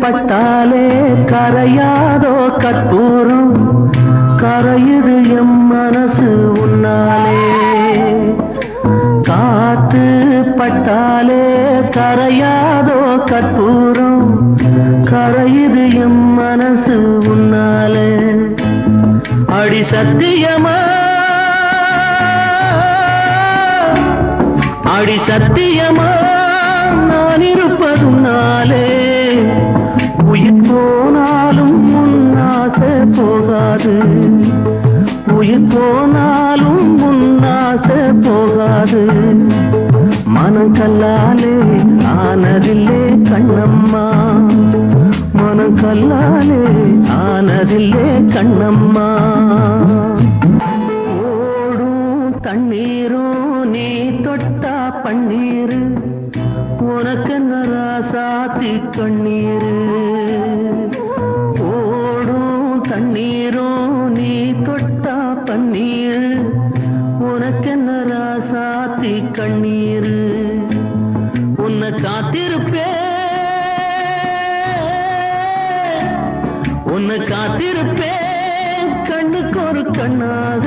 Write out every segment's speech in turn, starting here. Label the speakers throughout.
Speaker 1: பட்டாலே கரையாதோ கற்பூரம் கரையுது எம் மனசு உன்னாலே காத்து பட்டாலே கரையாதோ கற்பூரம் கரையுது எம் மனசு உன்னாலே அடி சத்தியமா அடி சத்தியமா நான் இருப்பதுனாலே உயிர் போனாலும் முன்னாசை போகாது உயிர் போனாலும் முன்னாசை போகாது மனம் கல்லாலே ஆனதில்லே கண்ணம்மா மனம் கல்லாலே ஆனதில்லே கண்ணம்மா ஓடும் தண்ணீரும் நீ தொட்டா பன்னீரு உனக்கு நராசாத்தி கண்ணீரு ஓடும் தண்ணீரும் நீ தொட்டா பன்னீரு உனக்கு நராசாத்தி கண்ணீரு உன்னை காத்திருப்பே உன்னை காத்திருப்பே கண்ணுக்கு ஒரு கண்ணாக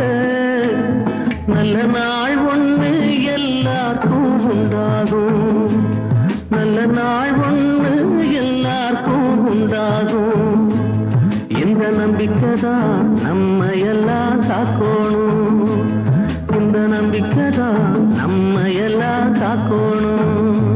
Speaker 1: நல்ல நாள் ஒண்ணு எல்லாருக்கும் உண்டாகும் நல்ல நாள் ஒண்ணு எல்லாருக்கும் உண்டாகும் இந்த நம்பிக்கைதான் நம்ம எல்லாம் காக்கணும் இந்த நம்பிக்கைதான் நம்ம எல்லாம் காக்கணும்